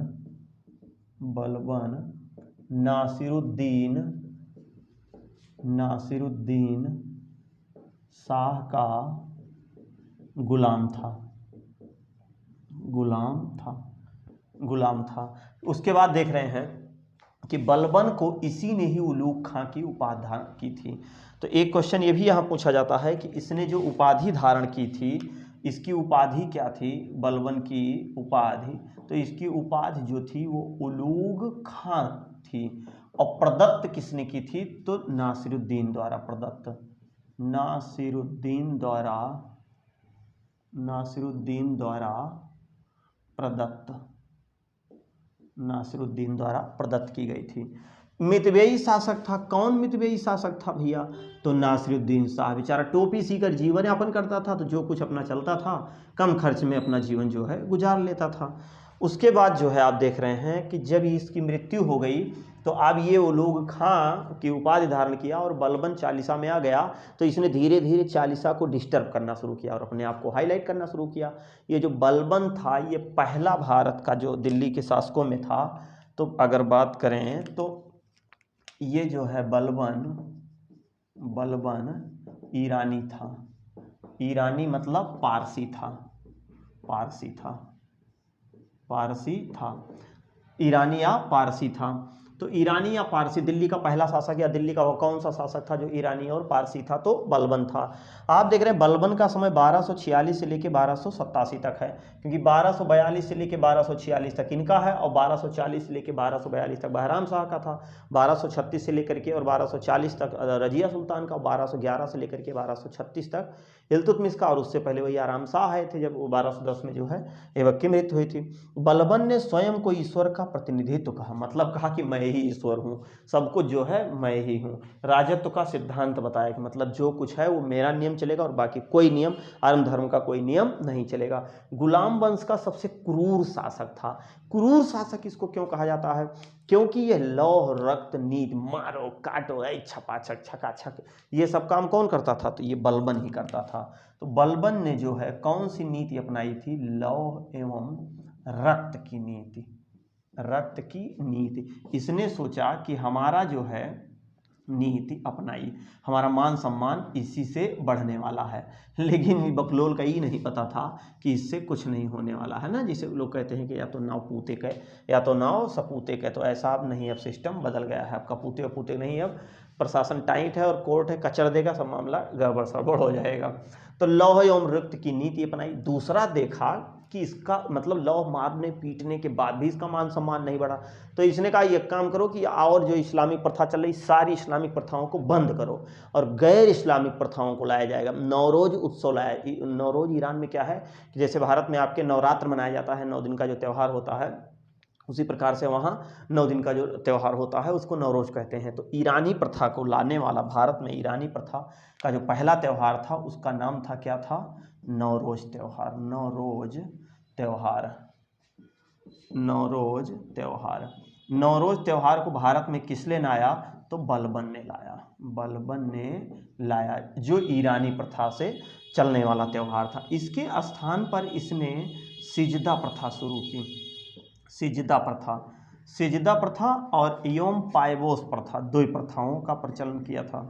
नासिरुद्दीन शाह का गुलाम था। उसके बाद देख रहे हैं कि बलबन को इसी ने ही उलूग खां की उपाधि धारण की थी। तो एक क्वेश्चन ये भी यहाँ पूछा जाता है कि इसने जो उपाधि धारण की थी, इसकी उपाधि क्या थी? बलबन की उपाधि, तो इसकी उपाधि जो थी वो उलूग खां थी। और प्रदत्त किसने की थी? तो नासिरुद्दीन द्वारा प्रदत्त, नासिरुद्दीन द्वारा प्रदत्त की गई थी। मितव्ययी शासक था। कौन मितव्ययी शासक था भैया? तो नासिरुद्दीन शाह। बेचारा टोपी सीकर जीवन यापन करता था, तो जो कुछ अपना चलता था कम खर्च में अपना जीवन जो है गुजार लेता था। उसके बाद जो है आप देख रहे हैं कि जब इसकी मृत्यु हो गई तो अब ये उलूग खां की उपाधि धारण किया और बलबन चालीसा में आ गया। तो इसने धीरे धीरे चालीसा को डिस्टर्ब करना शुरू किया और अपने आप को हाईलाइट करना शुरू किया। ये जो बलबन था ये पहला भारत का जो दिल्ली के शासकों में था। तो अगर बात करें तो ये जो है बलबन ईरानी था। ईरानी मतलब पारसी था। ईरानी या पारसी था। तो ईरानी या पारसी, दिल्ली का पहला शासक या दिल्ली का वो कौन सा शासक था जो ईरानी और पारसी था? तो बलबन था। आप देख रहे हैं बलबन का समय 1246 से लेकर 1287 तक है, क्योंकि 1242 से लेकर 1246 तक इनका है और 1240 से लेकर 1242 तक बहराम शाह का था। 1236 से लेकर के और 1240 तक रजिया सुल्तान का, 1211 से लेकर के 1236 तक इल्तुतमिश का, और उससे पहले वही आराम शाह आए थे जब 1210 में जो है ऐबक की मृत्यु हुई थी। बलबन ने स्वयं को ईश्वर का प्रतिनिधित्व कहा, मतलब कहा कि मैं ही ईश्वर हूँ, सब कुछ जो है मैं ही हूँ। राजत्व का सिद्धांत बताया कि मतलब जो कुछ है वो मेरा नियम चलेगा और बाकी कोई नियम, आरम धर्म का कोई नियम नहीं चलेगा। गुलाम वंश का सबसे क्रूर शासक था। क्रूर शासक इसको क्यों कहा जाता है? क्योंकि यह लौह रक्त नीति, मारो काटो छपाछक छकाछक, ये सब काम कौन करता था? तो ये बलबन ही करता था। तो बलबन ने जो है कौन सी नीति अपनाई थी? लौह एवं रक्त की नीति। इसने सोचा कि हमारा जो है नीति अपनाई, हमारा मान सम्मान इसी से बढ़ने वाला है। लेकिन बकलोल का ही नहीं पता था कि इससे कुछ नहीं होने वाला है ना। जिसे लोग कहते हैं कि या तो नाव पूते के या तो नाव सपूते के, तो ऐसा अब नहीं, अब सिस्टम बदल गया है। अब कपूते वपूते नहीं, अब प्रशासन टाइट है और कोर्ट है, कचर देगा, सब मामला गड़बड़ सड़बड़ हो जाएगा। तो लौह एवं रक्त की नीति अपनाई। दूसरा देखा कि इसका मतलब लौह मारने पीटने के बाद भी इसका मान सम्मान नहीं बढ़ा, तो इसने कहा ये काम करो कि और जो इस्लामिक प्रथा चल रही सारी इस्लामिक प्रथाओं को बंद करो और गैर इस्लामिक प्रथाओं को लाया जाएगा। नौरोज उत्सव लाया। नौरोज ईरान में क्या है कि जैसे भारत में आपके नवरात्र मनाया जाता है, 9 दिन का जो त्यौहार होता है, उसी प्रकार से वहाँ 9 दिन का जो त्यौहार होता है उसको नौरोज कहते हैं। तो ईरानी प्रथा को लाने वाला, भारत में ईरानी प्रथा का जो पहला त्यौहार था उसका नाम था, क्या था? नौरोज त्यौहार। नौरोज त्यौहार को भारत में किस लेने आया? तो बलबन ने लाया, बलबन ने लाया, जो ईरानी प्रथा से चलने वाला त्यौहार था। इसके स्थान पर इसने सिजदा प्रथा शुरू की, सिजदा प्रथा, सिजदा प्रथा और यौम पायबोस प्रथा, दो प्रथाओं का प्रचलन किया था।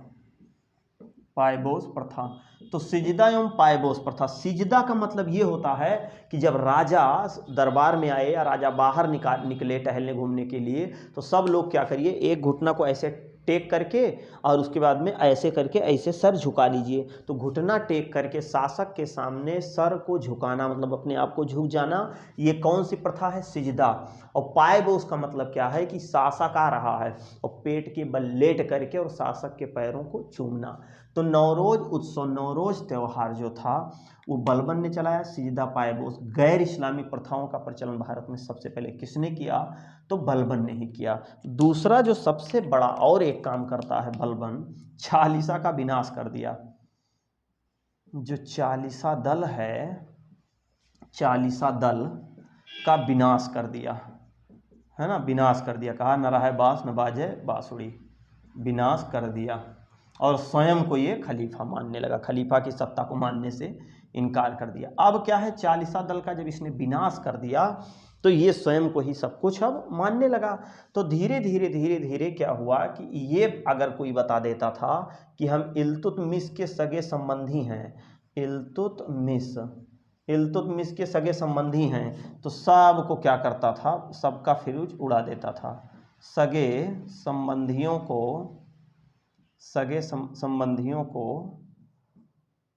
पायबोस प्रथा, तो सिजदा एवं पायबोस प्रथा। सिजदा का मतलब ये होता है कि जब राजा दरबार में आए या राजा बाहर निकले टहलने घूमने के लिए, तो सब लोग क्या करिए, एक घुटना को ऐसे टेक करके और उसके बाद में ऐसे करके ऐसे सर झुका लीजिए। तो घुटना टेक करके शासक के सामने सर को झुकाना, मतलब अपने आप को झुक जाना, ये कौन सी प्रथा है, सिजदा। और पायबोस का मतलब क्या है कि शासक आ रहा है और पेट के बल लेट करके और शासक के पैरों को चूमना। तो नौरोज उत्सव, नौरोज त्यौहार जो था वो बलबन ने चलाया, सिजदा पायबोस। गैर इस्लामी प्रथाओं का प्रचलन भारत में सबसे पहले किसने किया, तो बलबन ने ही किया। दूसरा जो सबसे बड़ा और एक काम करता है बलबन, चालीसा का विनाश कर दिया। जो चालीसा दल है, चालीसा दल का विनाश कर दिया, है ना, विनाश कर दिया। कहा न रहे बांस न बाजे बांसुरी, विनाश कर दिया। और स्वयं को ये खलीफा मानने लगा, खलीफा की सत्ता को मानने से इनकार कर दिया। अब क्या है, चालीसा दल का जब इसने विनाश कर दिया तो ये स्वयं को ही सब कुछ अब मानने लगा। तो धीरे धीरे धीरे धीरे क्या हुआ कि ये अगर कोई बता देता था कि हम इल्तुतमिश के सगे संबंधी हैं, इल्तुतमिश, इल्तुतमिश के सगे संबंधी हैं, तो सबको क्या करता था, सबका फिरूज उड़ा देता था। सगे संबंधियों को, सगे संबंधियों को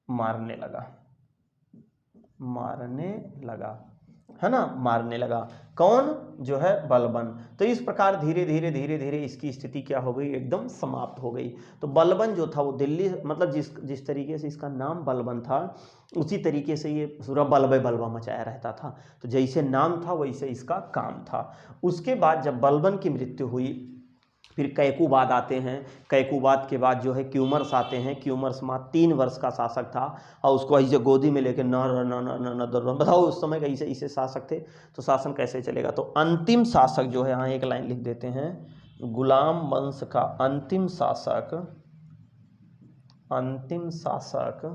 मारने लगा, मारने लगा, है ना, मारने लगा। कौन, जो है बलबन। तो इस प्रकार धीरे धीरे धीरे धीरे इसकी स्थिति क्या हो गई, एकदम समाप्त हो गई। तो बलबन जो था वो दिल्ली, मतलब जिस तरीके से इसका नाम बलबन था उसी तरीके से ये पूरा बलबे बलबा मचाया रहता था। तो जैसे नाम था वैसे इसका काम था। उसके बाद जब बलबन की मृत्यु हुई, फिर कैकुबाद आते हैं, कैकुबाद के बाद जो है क्यूमर्स आते हैं। क्यूमर्स माँ 3 वर्ष का शासक था और उसको ऐसे गोदी में लेके न बताओ उस समय कैसे इसे शासक थे, तो शासन कैसे चलेगा। तो अंतिम शासक जो है, यहाँ एक लाइन लिख देते हैं, गुलाम वंश का अंतिम शासक, अंतिम शासक,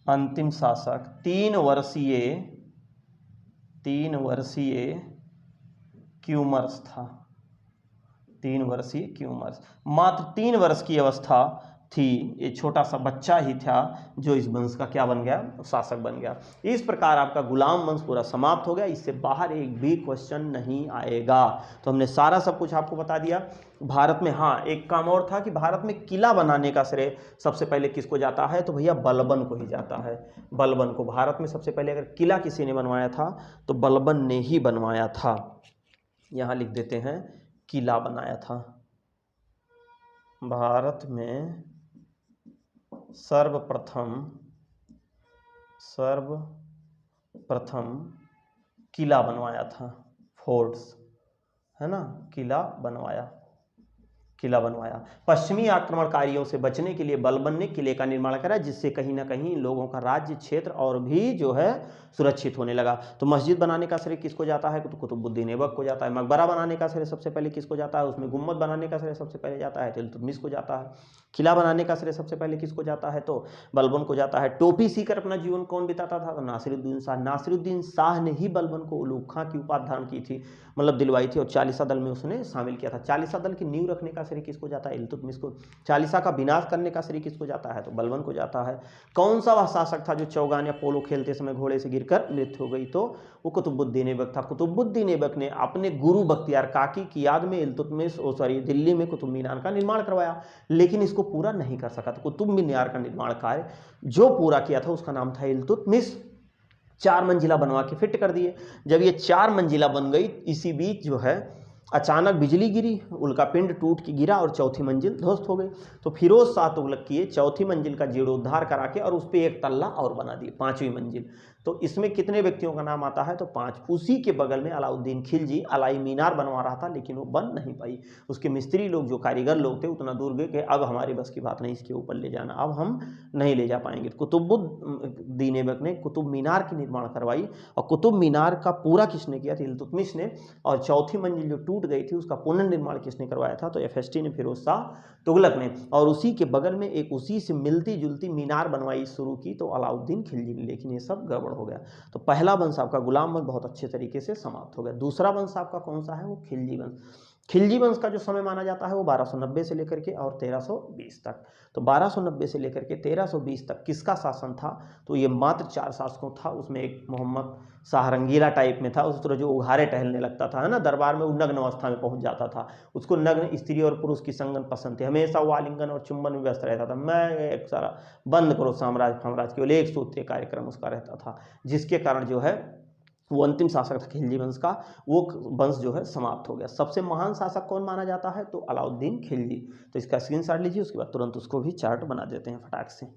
अंतिम शासक 3 वर्षीय क्यूमर्स था। 3 वर्षीय क्यूमर्स, मात्र 3 वर्ष की अवस्था थी, ये छोटा सा बच्चा ही था जो इस वंश का क्या बन गया, शासक बन गया। इस प्रकार आपका गुलाम वंश पूरा समाप्त हो गया। इससे बाहर एक भी क्वेश्चन नहीं आएगा। तो हमने सारा सब कुछ आपको बता दिया। भारत में हाँ एक काम और था कि भारत में किला बनाने का श्रेय सबसे पहले किसको जाता है, तो भैया बलबन को ही जाता है। बलबन को, भारत में सबसे पहले अगर किला किसी ने बनवाया था तो बलबन ने ही बनवाया था। यहाँ लिख देते हैं, किला बनाया था। भारत में सर्वप्रथम किला बनवाया था, फोर्ट्स, है ना, किला बनवाया। पश्चिमी आक्रमणकारियों से बचने के लिए बलबन ने किले का निर्माण करा, जिससे कहीं ना कहीं लोगों का राज्य क्षेत्र और भी जो है सुरक्षित होने लगा। तो मस्जिद बनाने का श्रेय किसको जाता है, तो कुतुबुद्दीन ऐबक को जाता है। मकबरा बनाने का श्रेय सबसे पहले किसको जाता है, उसमें गुम्बद बनाने का श्रेय सबसे पहले जाता है, इल्तुतमिश को जाता है। किला बनाने का श्रेय सबसे पहले किसको जाता है, तो बलबन को जाता है। टोपी सीकर अपना जीवन कौन बिताता था, तो नासिरुद्दीन शाह। नासिरुद्दीन शाह ने ही बलबन को उलूग खां की उपाधि धारण की थी, मतलब दिलवाई थी, और चालीसा दल में उसने शामिल किया था। चालीसा दल की नींव रखने का श्रेय किसको जाता है, इल्तुतमिश को। चालीसा का विनाश करने का श्रेय किसको जाता है, तो बलबन को जाता है। कौन सा वह शासक था जो चौगान या पोलो खेलते समय घोड़े से गिरकर मृत्यु हो गई, तो वो कुतुबुद्दीन ऐबक था। कुतुबुद्दीन ऐबक ने अपने गुरु बख्तियार काकी की याद में इल्तुतमिश दिल्ली में कुतुब मीनार का निर्माण करवाया, लेकिन इसको पूरा नहीं कर सका। तो कुतुब मीनार का निर्माण कार्य जो पूरा किया था उसका नाम था इल्तुतमिश। 4 मंजिला बनवा के फिट कर दिए। जब ये 4 मंजिला बन गई, इसी बीच जो है अचानक बिजली गिरी, उल्का पिंड टूट के गिरा और चौथी मंजिल ध्वस्त हो गई। तो फिरोज शाह तुगलक किए चौथी मंजिल का जीर्णोद्धार करा के और उस पर एक तल्ला और बना दिए, 5वीं मंजिल। तो इसमें कितने व्यक्तियों का नाम आता है? तो 5। उसी के बगल में अलाउद्दीन खिलजी अलाई मीनार बनवा रहा था, लेकिन वो बन नहीं पाई। उसके मिस्त्री लोग, जो कारीगर लोग थे, उतना दूर गए कि अब हमारी बस की बात नहीं, इसके ऊपर ले जाना, अब हम नहीं ले जा पाएंगे। तो कुतुबुद्दीन ऐबक ने कुतुब मीनार की निर्माण करवाई, और कुतुब मीनार का पूरा किसने किया था? इल्तुतमिश ने। और चौथी मंजिल जो टूट गई थी उसका पुनर्निर्माण किसने करवाया था? तो FST ने, फिरोज शाह तुगलक ने। और उसी के बगल में एक उसी से मिलती जुलती मीनार बनवाई शुरू की तो अलाउद्दीन खिलजी ने। लेकिन ये सब गड़बड़ हो गया। तो पहला वंश आपका गुलाम वंश बहुत अच्छे तरीके से समाप्त हो गया। दूसरा वंश आपका कौन सा है? वो खिलजी वंश। खिलजी वंश का जो समय माना जाता है वो 1290 से लेकर के और 1320 तक। तो 1290 से लेकर के 1320 तक किसका शासन था? तो ये मात्र 4 शासकों था। उसमें एक मोहम्मद शाह रंगीला टाइप में था, उस तरह जो उघारे टहलने लगता था, है ना, दरबार में वो नग्न अवस्था में पहुंच जाता था। उसको नग्न स्त्री और पुरुष की संगन पसंद थी, हमेशा वो आलिंगन और चुंबन में व्यस्त रहता था। मैं एक सारा बंद करो साम्राज्य, केवल एक सूत्रीय कार्यक्रम उसका रहता था, जिसके कारण जो है वो अंतिम शासक था खिलजी वंश का, वो वंश जो है समाप्त हो गया। सबसे महान शासक कौन माना जाता है? तो अलाउद्दीन खिलजी। तो इसका स्क्रीनशॉट लीजिए, उसके बाद तुरंत उसको भी चार्ट बना देते हैं फटाक से।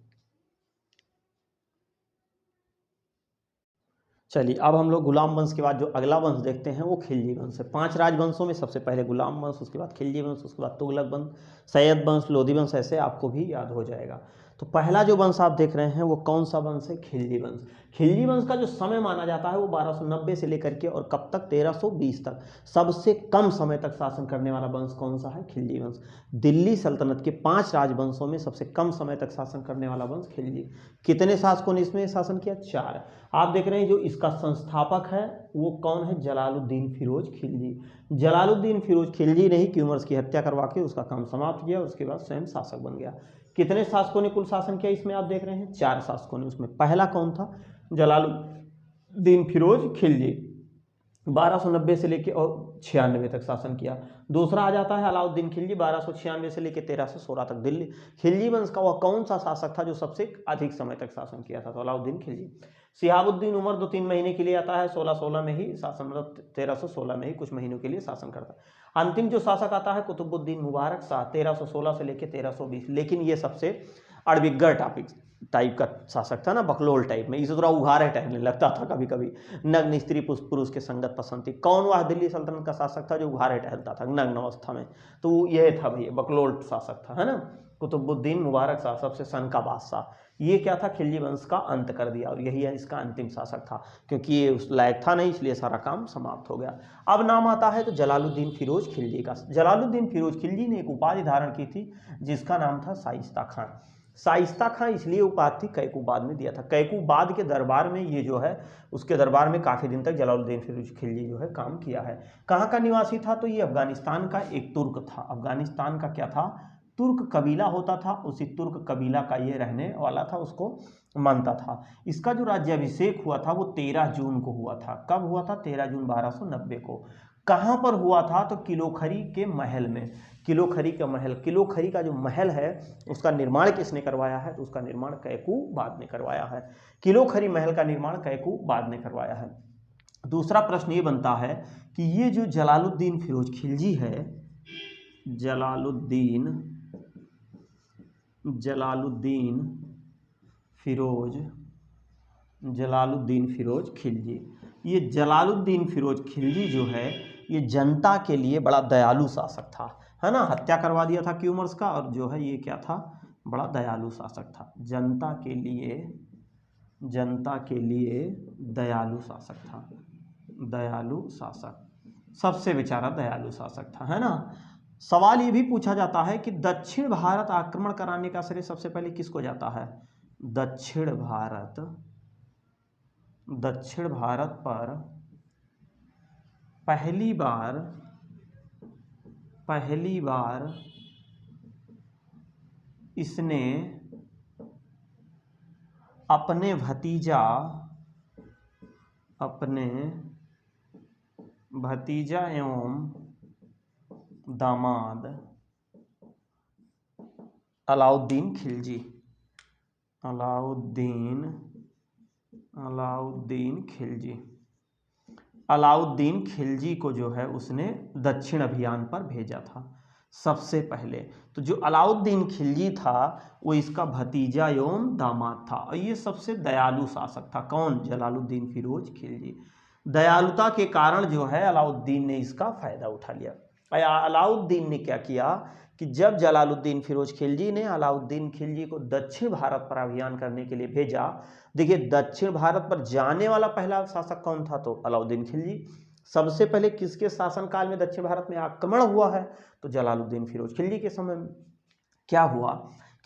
चलिए, अब हम लोग गुलाम वंश के बाद जो अगला वंश देखते हैं वो खिलजी वंश है। 5 राजवंशों में सबसे पहले गुलाम वंश, उसके बाद खिलजी वंश, उसके बाद तुगलक वंश, सैयद वंश, लोधी वंश, ऐसे आपको भी याद हो जाएगा। तो पहला जो वंश आप देख रहे हैं वो कौन सा वंश है? खिलजी वंश। खिलजी वंश का जो समय माना जाता है वो 1290 से लेकर के और कब तक? 1320 तक। सबसे कम समय तक शासन करने वाला वंश कौन सा है? खिलजी वंश। दिल्ली सल्तनत के 5 राजवंशों में सबसे कम समय तक शासन करने वाला वंश खिलजी। कितने शासकों ने इसमें शासन किया? 4। आप देख रहे हैं जो इसका संस्थापक है वो कौन है? जलालुद्दीन फिरोज खिलजी। जलालुद्दीन फिरोज खिलजी ने ही क्यूमर्स की हत्या करवा के उसका काम समाप्त किया, उसके बाद स्वयं शासक बन गया। कितने शासकों ने कुल शासन किया इसमें आप देख रहे हैं? 4 शासकों ने। उसमें पहला कौन था? जलालुद्दीन फिरोज खिलजी, 1290 से लेकर और 96 तक शासन किया। दूसरा आ जाता है अलाउद्दीन खिलजी, 1296 से लेकर 1316 तक। दिल्ली खिलजी वंश का वह कौन सा शासक था जो सबसे अधिक समय तक शासन किया था? तो अलाउद्दीन खिलजी। शिहाबुद्दीन उमर 2-3 महीने के लिए आता है, 1616 में ही शासन, मतलब 1316 में ही कुछ महीनों के लिए शासन करता है। अंतिम जो शासक आता है कुतुबुद्दीन मुबारक शाह, 1316 से लेकर 1320। लेकिन ये सबसे अड़बिगर टाइप का शासक था ना, बकलोल टाइप में, इसे थोड़ा उघारे टहलने लगता था कभी कभी, नग्न स्त्री पुरुष के संगत पसंद थी। कौन वह दिल्ली सल्तनत का शासक था जो उघारे टहलता था नग्न अवस्था में? तो यह था भैया, बकलोल शासक था, है ना, कुतुबुद्दीन मुबारक शाह, सबसे सन का बादशाह। ये क्या था? खिलजी वंश का अंत कर दिया, और यही है इसका अंतिम शासक था, क्योंकि ये उस लायक था नहीं, इसलिए सारा काम समाप्त हो गया। अब नाम आता है तो जलालुद्दीन फिरोज खिलजी का। जलालुद्दीन फिरोज खिलजी ने एक उपाधि धारण की थी जिसका नाम था शाइस्ता खान। शाइस्ता खां इसलिए उपाधि थी, कैकूबाद में दिया था। कैकूबाद के दरबार में ये जो है, उसके दरबार में काफ़ी दिन तक जलालुद्दीन फिरोज खिलजी जो है काम किया है। कहाँ का निवासी था? तो ये अफगानिस्तान का एक तुर्क था। अफगानिस्तान का क्या था? तुर्क कबीला होता था, उसी तुर्क कबीला का ये रहने वाला था, उसको मानता था। इसका जो राज्याभिषेक हुआ था वो 13 जून को हुआ था। कब हुआ था? 13 जून 1290 को। कहाँ पर हुआ था? तो किलोखरी के महल में। किलोखरी का महल, किलोखरी का जो महल है उसका निर्माण किसने करवाया है? तो उसका निर्माण कैकूबाद ने करवाया है। किलोखरी महल का निर्माण कैकूबाद ने करवाया है। दूसरा प्रश्न ये बनता है कि ये जो जलालुद्दीन फिरोज खिलजी है, जलालुद्दीन फिरोज खिलजी, ये जलालुद्दीन फिरोज खिलजी जो है ये जनता के लिए बड़ा दयालु शासक था, है ना। हत्या करवा दिया था क्यूमर्स का, और जो है ये क्या था? बड़ा दयालु शासक था। जनता के लिए दयालु शासक था। दयालु शासक, सबसे बेचारा दयालु शासक था, है ना। सवाल ये भी पूछा जाता है कि दक्षिण भारत आक्रमण कराने का श्रेय सबसे पहले किसको जाता है? दक्षिण भारत पर पहली बार इसने अपने भतीजा एवं दामाद अलाउद्दीन खिलजी को जो है उसने दक्षिण अभियान पर भेजा था। सबसे पहले तो जो अलाउद्दीन खिलजी था वो इसका भतीजा एवं दामाद था, और ये सबसे दयालु शासक था। कौन? जलालुद्दीन फिरोज खिलजी। दयालुता के कारण जो है अलाउद्दीन ने इसका फायदा उठा लिया। अलाउद्दीन ने क्या किया कि जब जलालुद्दीन फिरोज खिलजी ने अलाउद्दीन खिलजी को दक्षिण भारत पर अभियान करने के लिए भेजा, देखिए दक्षिण भारत पर जाने वाला पहला शासक कौन था? तो अलाउद्दीन खिलजी। सबसे पहले किसके शासनकाल में दक्षिण भारत में आक्रमण हुआ है? तो जलालुद्दीन फिरोज खिलजी के समय में। क्या हुआ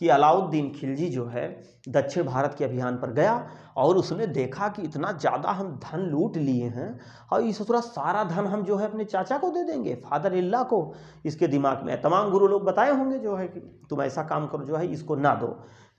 कि अलाउद्दीन खिलजी जो है दक्षिण भारत के अभियान पर गया और उसने देखा कि इतना ज़्यादा हम धन लूट लिए हैं और इस पूरा सारा धन हम जो है अपने चाचा को दे देंगे, फादर इल्ला को। इसके दिमाग में तमाम गुरु लोग बताए होंगे जो है कि तुम ऐसा काम करो, जो है इसको ना दो।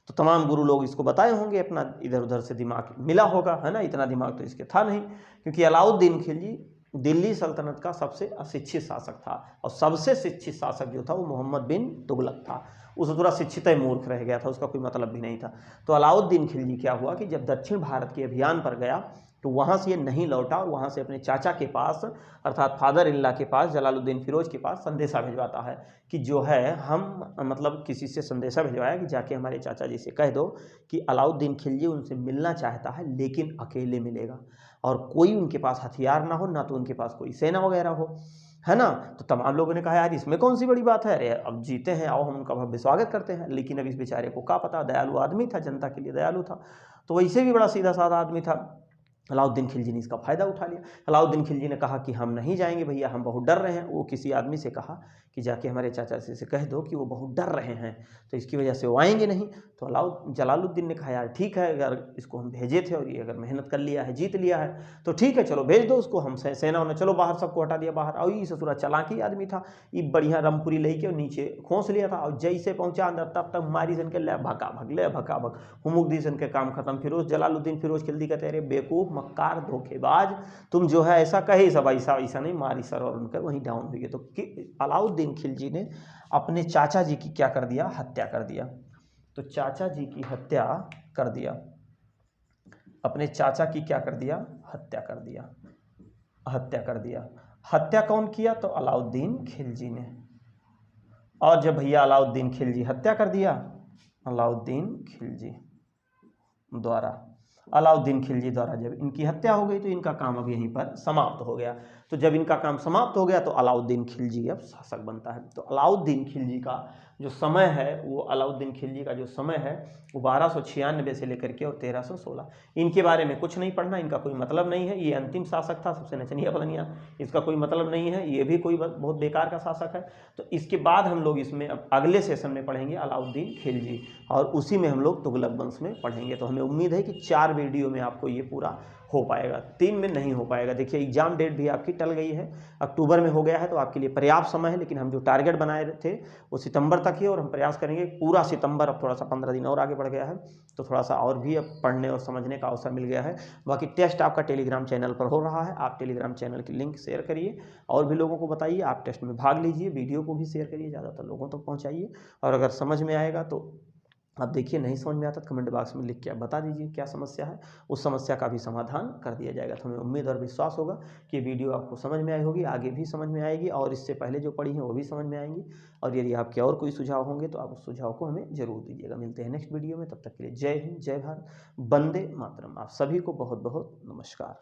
तो तमाम गुरु लोग इसको बताए होंगे, अपना इधर उधर से दिमाग मिला होगा, है ना। इतना दिमाग तो इसके था नहीं, क्योंकि अलाउद्दीन खिलजी दिल्ली सल्तनत का सबसे अशिक्षित शासक था, और सबसे शिक्षित शासक जो था वो मोहम्मद बिन तुगलक था। उस थोड़ा शिक्षित ही मूर्ख रह गया था, उसका कोई मतलब भी नहीं था। तो अलाउद्दीन खिलजी क्या हुआ कि जब दक्षिण भारत के अभियान पर गया तो वहाँ से ये नहीं लौटा, और वहाँ से अपने चाचा के पास अर्थात फादर इल्ला के पास, जलालुद्दीन फिरोज के पास संदेशा भिजवाता है कि जो है हम मतलब किसी से संदेशा भिजवाया कि जाके हमारे चाचा जी से कह दो कि अलाउद्दीन खिलजी उनसे मिलना चाहता है, लेकिन अकेले मिलेगा, और कोई उनके पास हथियार ना हो, ना तो उनके पास कोई सेना वगैरह हो, है ना। तो तमाम लोगों ने कहा यार इसमें कौन सी बड़ी बात है, अरे अब जीते हैं, आओ हम उनका भव्य स्वागत करते हैं। लेकिन अब इस बेचारे को क्या पता, दयालु आदमी था, जनता के लिए दयालु था, तो वैसे भी बड़ा सीधा साधा आदमी था। अलाउद्दीन खिलजी ने इसका फ़ायदा उठा लिया। अलाउद्दीन खिलजी ने कहा कि हम नहीं जाएंगे भैया, हम बहुत डर रहे हैं। वो किसी आदमी से कहा कि जाके हमारे चाचा से कह दो कि वो बहुत डर रहे हैं, तो इसकी वजह से वो आएंगे नहीं। तो जलालुद्दीन ने कहा यार ठीक है, अगर इसको हम भेजे थे और ये अगर मेहनत कर लिया है, जीत लिया है, तो ठीक है चलो भेज दो उसको। हम सेना ने चलो बाहर, सबको हटा दिया बाहर। और ये ससुरा चालाकी आदमी था, ये बढ़िया रमपुरी लेके और नीचे खोस लिया था, और जैसे पहुंचा अंदर तब तक मारी सन के ले भगा भग, ले भगा भग, हुमुक सन के काम खत्म। फिरोज जलालुद्दीन फिरोज खिलजी कहते अरे बेवकूफ़, मक्कार, धोखेबाज, तुम जो है ऐसा कहे, सब ऐसा ऐसा नहीं, मारी सर और उनका वहीं डाउन हुई है। तो अलाउद्दीन खिलजी ने अपने चाचा जी की क्या कर दिया? हत्या कर दिया। तो चाचा जी की हत्या कर दिया, अपने चाचा की क्या कर दिया? हत्या कर दिया, हत्या कर दिया। हत्या कौन किया? तो अलाउद्दीन खिलजी ने। और जब भैया अलाउद्दीन खिलजी हत्या कर दिया, अलाउद्दीन खिलजी द्वारा, अलाउद्दीन खिलजी द्वारा जब इनकी हत्या हो गई तो इनका काम अब यहीं पर समाप्त हो गया। तो जब इनका काम समाप्त हो गया तो अलाउद्दीन खिलजी अब शासक बनता है। तो अलाउद्दीन खिलजी का जो समय है, वो अलाउद्दीन खिलजी का जो समय है वो 1296 से लेकर के और 1316। इनके बारे में कुछ नहीं पढ़ना, इनका कोई मतलब नहीं है। ये अंतिम शासक था, सबसे नचनिया बदनिया, इसका कोई मतलब नहीं है, ये भी कोई बहुत बेकार का शासक है। तो इसके बाद हम लोग इसमें अब अगले सेशन में पढ़ेंगे अलाउद्दीन खिलजी, और उसी में हम लोग तुगलक वंश में पढ़ेंगे। तो हमें उम्मीद है कि 4 वीडियो में आपको ये पूरा हो पाएगा, 3 में नहीं हो पाएगा। देखिए एग्जाम डेट भी आपकी टल गई है, अक्टूबर में हो गया है, तो आपके लिए पर्याप्त समय है। लेकिन हम जो टारगेट बनाए थे वो सितंबर तक ही, और हम प्रयास करेंगे पूरा सितंबर। अब थोड़ा सा 15 दिन और आगे बढ़ गया है, तो थोड़ा सा और भी अब पढ़ने और समझने का अवसर मिल गया है। बाकी टेस्ट आपका टेलीग्राम चैनल पर हो रहा है, आप टेलीग्राम चैनल की लिंक शेयर करिए और भी लोगों को बताइए, आप टेस्ट में भाग लीजिए, वीडियो को भी शेयर करिए, ज़्यादातर लोगों तक पहुँचाइए। और अगर समझ में आएगा तो आप देखिए, नहीं समझ में आता तो कमेंट बॉक्स में लिख के आप बता दीजिए क्या समस्या है, उस समस्या का भी समाधान कर दिया जाएगा। तो हमें उम्मीद और विश्वास होगा कि वीडियो आपको समझ में आई होगी, आगे भी समझ में आएगी, और इससे पहले जो पढ़ी है वो भी समझ में आएंगी। और यदि आपके और कोई सुझाव होंगे तो आप उस सुझाव को हमें जरूर दीजिएगा। मिलते हैं नेक्स्ट वीडियो में, तब तक के लिए जय हिंद, जय भारत, वंदे मातरम। आप सभी को बहुत बहुत नमस्कार।